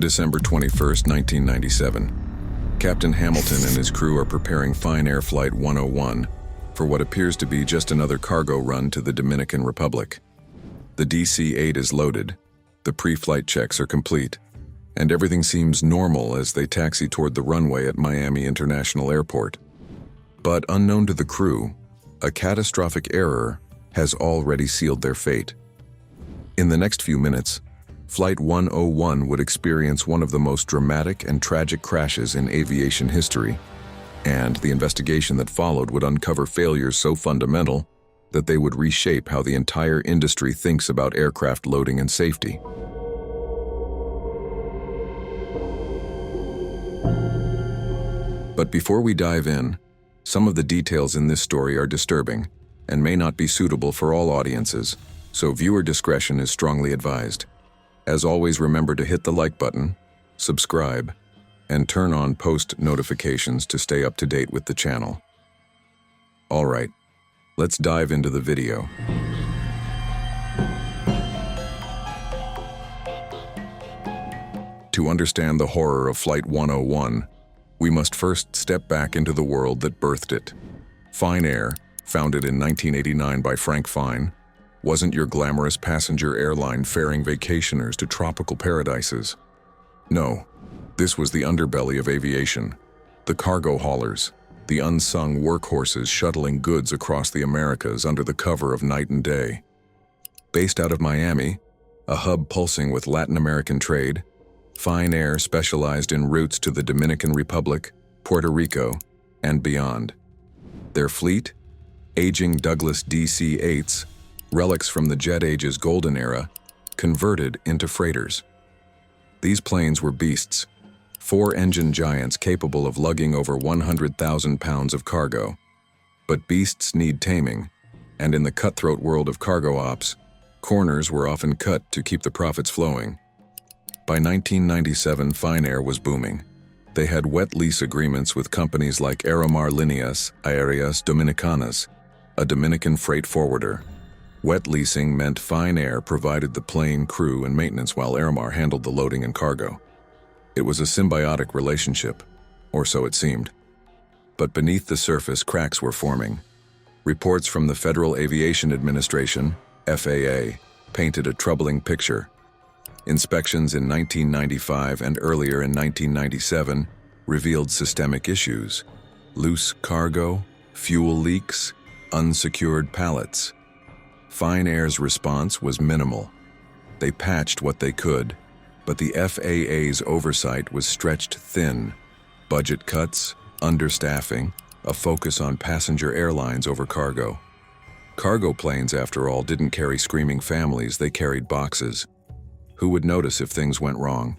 December 21st, 1997. Captain Hamilton and his crew are preparing Fine Air Flight 101 for what appears to be just another cargo run to the Dominican Republic. The DC-8 is loaded, the pre-flight checks are complete, and everything seems normal as they taxi toward the runway at Miami International Airport. But unknown to the crew, a catastrophic error has already sealed their fate. In the next few minutes, Flight 101 would experience one of the most dramatic and tragic crashes in aviation history, and the investigation that followed would uncover failures so fundamental that they would reshape how the entire industry thinks about aircraft loading and safety. But before we dive in, some of the details in this story are disturbing and may not be suitable for all audiences, so viewer discretion is strongly advised. As always, remember to hit the like button, subscribe, and turn on post notifications to stay up to date with the channel. All right, let's dive into the video. To understand the horror of Flight 101, we must first step back into the world that birthed it. Fine Air, founded in 1989 by Frank Fine, wasn't your glamorous passenger airline ferrying vacationers to tropical paradises. No, this was the underbelly of aviation, the cargo haulers, the unsung workhorses shuttling goods across the Americas under the cover of night and day. Based out of Miami, a hub pulsing with Latin American trade, Fine Air specialized in routes to the Dominican Republic, Puerto Rico, and beyond. Their fleet, aging Douglas DC-8s, relics from the jet age's golden era, converted into freighters. These planes were beasts, four-engine giants capable of lugging over 100,000 pounds of cargo. But beasts need taming, and in the cutthroat world of cargo ops, corners were often cut to keep the profits flowing. By 1997, Fine Air was booming. They had wet lease agreements with companies like Aeromar Líneas Aéreas Dominicanas, a Dominican freight forwarder. Wet leasing meant Fine Air provided the plane crew and maintenance while Aeromar handled the loading and cargo. It was a symbiotic relationship, or so it seemed. But beneath the surface, cracks were forming. Reports from the Federal Aviation Administration, FAA, painted a troubling picture. Inspections in 1995 and earlier in 1997 revealed systemic issues: loose cargo, fuel leaks, unsecured pallets. Fine Air's response was minimal. They patched what they could, but the FAA's oversight was stretched thin. Budget cuts, understaffing, a focus on passenger airlines over cargo. Cargo planes, after all, didn't carry screaming families, they carried boxes. Who would notice if things went wrong?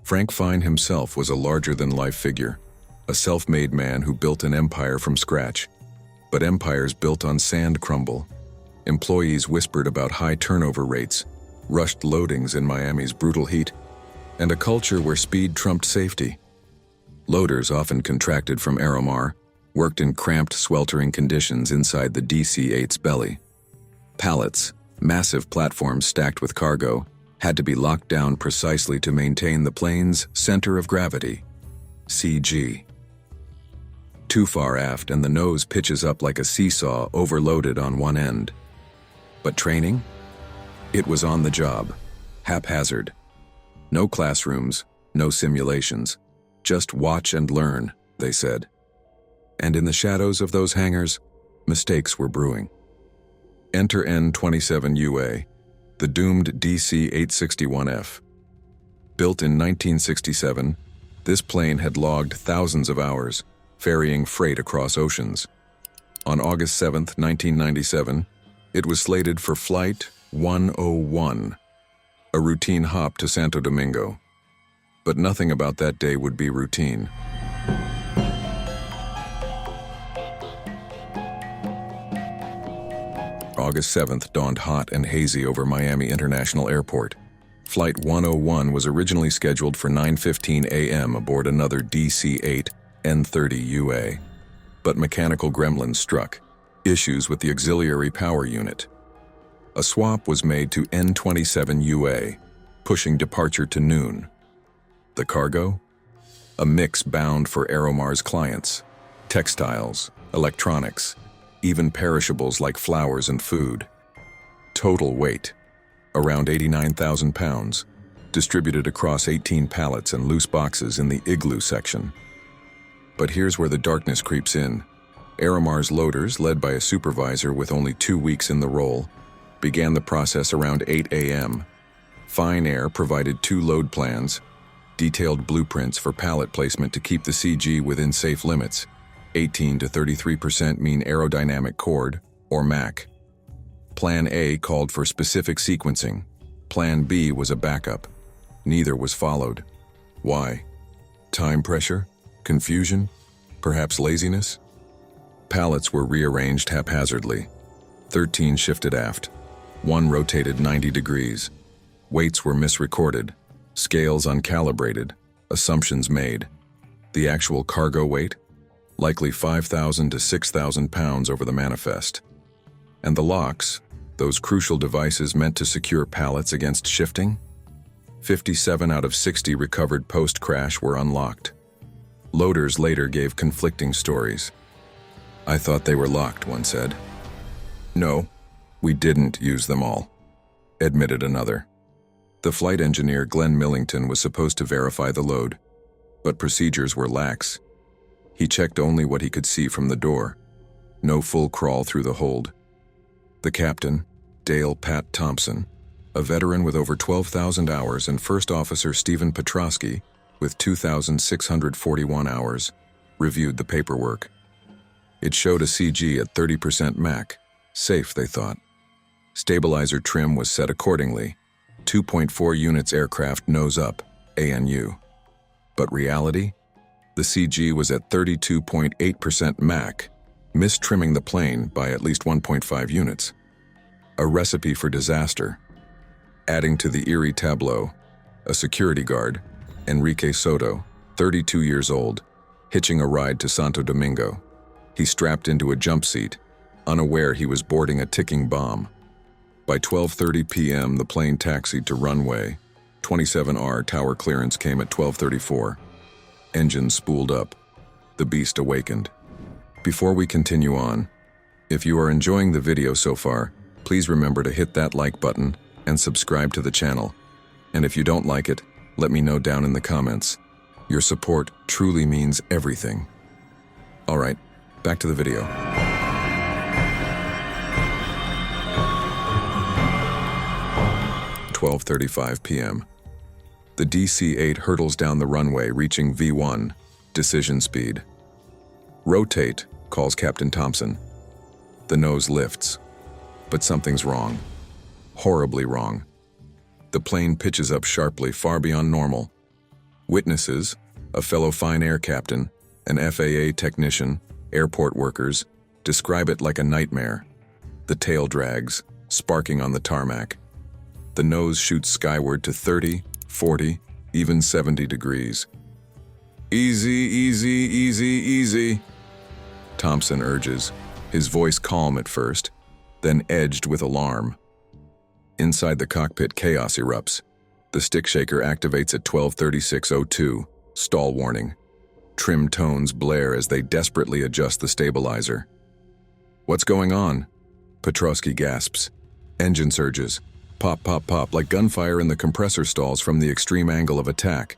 Frank Fine himself was a larger-than-life figure, a self-made man who built an empire from scratch. But empires built on sand crumble. Employees whispered about high turnover rates, rushed loadings in Miami's brutal heat, and a culture where speed trumped safety. Loaders, often contracted from Aeromar, worked in cramped, sweltering conditions inside the DC-8's belly. Pallets, massive platforms stacked with cargo, had to be locked down precisely to maintain the plane's center of gravity, CG. Too far aft and the nose pitches up like a seesaw overloaded on one end. But training? It was on the job, haphazard. No classrooms, no simulations, just watch and learn, they said. And in the shadows of those hangars, mistakes were brewing. Enter N-27UA, the doomed DC-861F. Built in 1967, this plane had logged thousands of hours, ferrying freight across oceans. On August 7, 1997, it was slated for Flight 101, a routine hop to Santo Domingo. But nothing about that day would be routine. August 7th dawned hot and hazy over Miami International Airport. Flight 101 was originally scheduled for 9:15 a.m. aboard another DC-8 N-30UA. But mechanical gremlins struck, issues with the auxiliary power unit. A swap was made to N-27UA, pushing departure to noon. The cargo? A mix bound for Aeromar's clients. Textiles, electronics, even perishables like flowers and food. Total weight, around 89,000 pounds, distributed across 18 pallets and loose boxes in the igloo section. But here's where the darkness creeps in. Aeromar's loaders, led by a supervisor with only 2 weeks in the role, began the process around 8 a.m. Fine Air provided 2 load plans, detailed blueprints for pallet placement to keep the CG within safe limits, 18 to 33% mean aerodynamic chord, or MAC. Plan A called for specific sequencing. Plan B was a backup. Neither was followed. Why? Time pressure? Confusion? Perhaps laziness? Pallets were rearranged haphazardly. 13 shifted aft. 1 rotated 90 degrees. Weights were misrecorded. Scales uncalibrated. Assumptions made. The actual cargo weight? Likely 5,000 to 6,000 pounds over the manifest. And the locks, those crucial devices meant to secure pallets against shifting? 57 out of 60 recovered post-crash were unlocked. Loaders later gave conflicting stories. "I thought they were locked," one said. "No, we didn't use them all," admitted another. The flight engineer, Glenn Millington, was supposed to verify the load, but procedures were lax. He checked only what he could see from the door. No full crawl through the hold. The captain, Dale Pat Thompson, a veteran with over 12,000 hours, and First Officer Stephen Petrosky, with 2,641 hours, reviewed the paperwork. It showed a CG at 30% MAC. Safe, they thought. Stabilizer trim was set accordingly. 2.4 units aircraft nose up, ANU. But reality? The CG was at 32.8% MAC, mistrimming the plane by at least 1.5 units. A recipe for disaster. Adding to the eerie tableau, a security guard, Enrique Soto, 32 years old, hitching a ride to Santo Domingo. He strapped into a jump seat, unaware he was boarding a ticking bomb. By 12:30 p.m., the plane taxied to runway. 27R tower clearance came at 12:34. Engines spooled up. The beast awakened. Before we continue on, if you are enjoying the video so far, please remember to hit that like button and subscribe to the channel. And if you don't like it, let me know down in the comments. Your support truly means everything. All right, back to the video. "12:35 p.m. The DC-8 hurtles down the runway, reaching V1, decision speed. Rotate, calls Captain Thompson. The nose lifts, but something's wrong. Horribly wrong. The plane pitches up sharply, far beyond normal. Witnesses, a fellow Fine Air captain, an FAA technician, airport workers, describe it like a nightmare. The tail drags, sparking on the tarmac. The nose shoots skyward to 30, 40, even 70 degrees. "Easy, easy, easy, easy," Thompson urges, his voice calm at first, then edged with alarm. Inside the cockpit, chaos erupts. The stick shaker activates at 12:36:02, stall warning. Trim tones blare as they desperately adjust the stabilizer. "What's going on?" Petrosky gasps. Engine surges. Pop, pop, pop, like gunfire in the compressor stalls from the extreme angle of attack.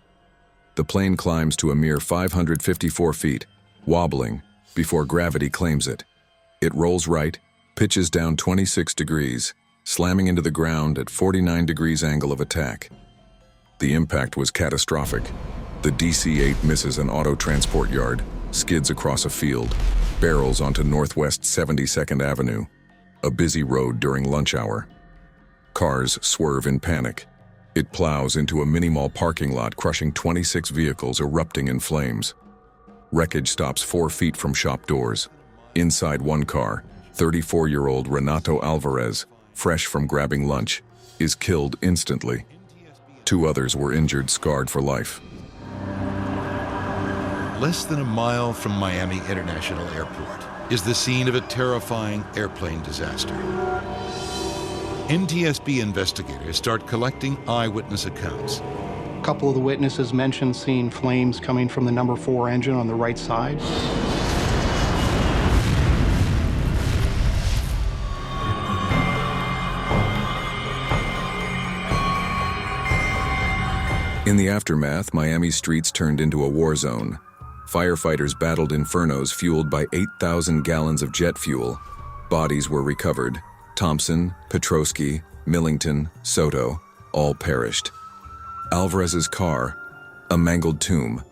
The plane climbs to a mere 554 feet, wobbling, before gravity claims it. It rolls right, pitches down 26 degrees, slamming into the ground at 49 degrees angle of attack. The impact was catastrophic. The DC-8 misses an auto transport yard, skids across a field, barrels onto Northwest 72nd Avenue, a busy road during lunch hour. Cars swerve in panic. It plows into a mini-mall parking lot, crushing 26 vehicles, erupting in flames. Wreckage stops 4 feet from shop doors. Inside one car, 34-year-old Renato Alvarez, fresh from grabbing lunch, is killed instantly. 2 others were injured, scarred for life. Less than a mile from Miami International Airport is the scene of a terrifying airplane disaster. NTSB investigators start collecting eyewitness accounts. A couple of the witnesses mentioned seeing flames coming from the number 4 engine on the right side. In the aftermath, Miami's streets turned into a war zone. Firefighters battled infernos fueled by 8,000 gallons of jet fuel. Bodies were recovered. Thompson, Petrosky, Millington, Soto, all perished. Alvarez's car, a mangled tomb.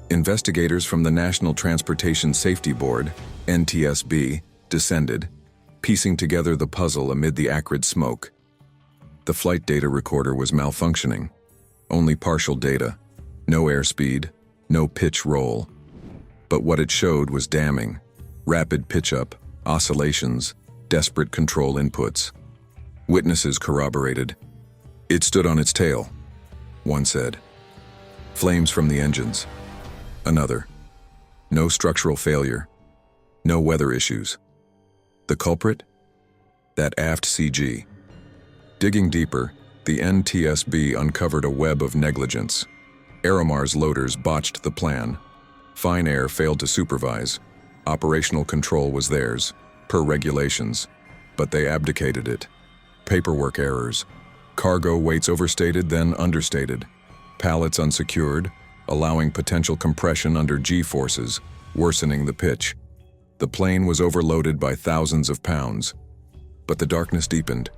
Investigators from the National Transportation Safety Board, NTSB, descended, piecing together the puzzle amid the acrid smoke. The flight data recorder was malfunctioning. Only partial data, no airspeed, no pitch roll. But what it showed was damning. Rapid pitch-up, oscillations, desperate control inputs. Witnesses corroborated. It stood on its tail, one said. Flames from the engines. Another. No structural failure. No weather issues. The culprit? That aft CG. Digging deeper, the NTSB uncovered a web of negligence. Aeromar's loaders botched the plan. Fine Air failed to supervise. Operational control was theirs, per regulations, but they abdicated it. Paperwork errors. Cargo weights overstated, then understated. Pallets unsecured, allowing potential compression under G-forces, worsening the pitch. The plane was overloaded by thousands of pounds. But the darkness deepened.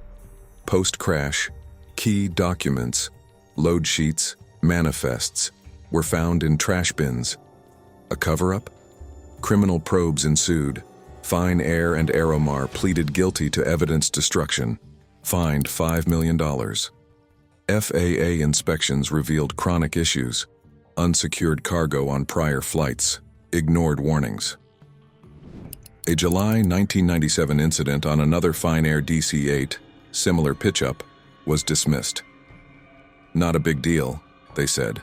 Post-crash, key documents, load sheets, manifests, were found in trash bins. A cover-up? Criminal probes ensued. Fine Air and Aeromar pleaded guilty to evidence destruction, fined $5 million. FAA inspections revealed chronic issues, unsecured cargo on prior flights, ignored warnings. A July 1997 incident on another Fine Air DC-8, similar pitch-up, was dismissed. Not a big deal, they said.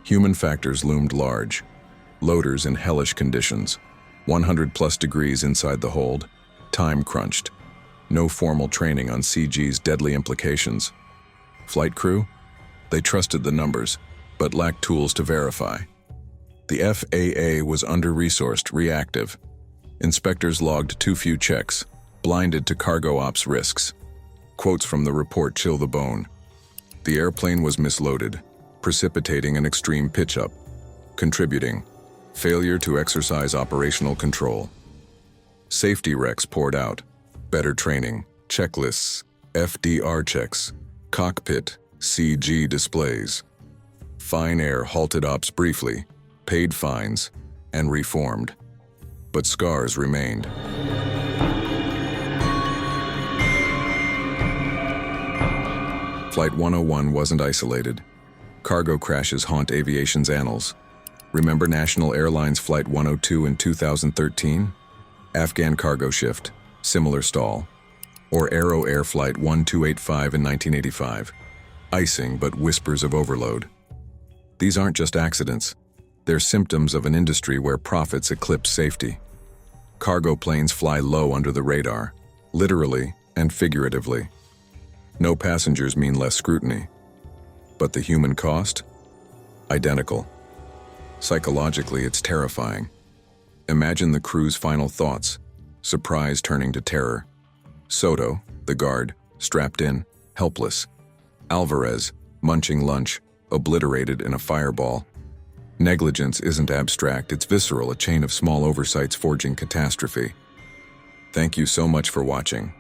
Human factors loomed large. Loaders in hellish conditions, 100+ degrees inside the hold, time crunched. No formal training on CG's deadly implications. Flight crew? They trusted the numbers, but lacked tools to verify. The FAA was under-resourced, reactive. Inspectors logged too few checks, blinded to cargo ops risks. Quotes from the report chill the bone. The airplane was misloaded, precipitating an extreme pitch-up, contributing failure to exercise operational control. Safety recs poured out, better training, checklists, FDR checks, cockpit, CG displays. Fine Air halted ops briefly, paid fines, and reformed. But scars remained. Flight 101 wasn't isolated. Cargo crashes haunt aviation's annals. Remember National Airlines Flight 102 in 2013? Afghan cargo shift, similar stall. Or Aero Air Flight 1285 in 1985. Icing, but whispers of overload. These aren't just accidents. They're symptoms of an industry where profits eclipse safety. Cargo planes fly low under the radar, literally and figuratively. No passengers mean less scrutiny. But the human cost? Identical. Psychologically, it's terrifying. Imagine the crew's final thoughts, surprise turning to terror. Soto, the guard, strapped in, helpless. Alvarez, munching lunch, obliterated in a fireball. Negligence isn't abstract, it's visceral, a chain of small oversights forging catastrophe. Thank you so much for watching.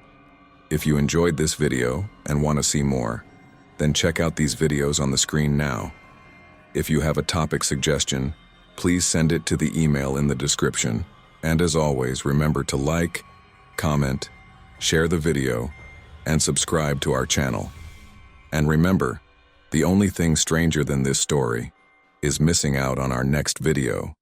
If you enjoyed this video and want to see more, then check out these videos on the screen now. If you have a topic suggestion, please send it to the email in the description. And as always, remember to like, comment, share the video, and subscribe to our channel. And remember, the only thing stranger than this story is missing out on our next video.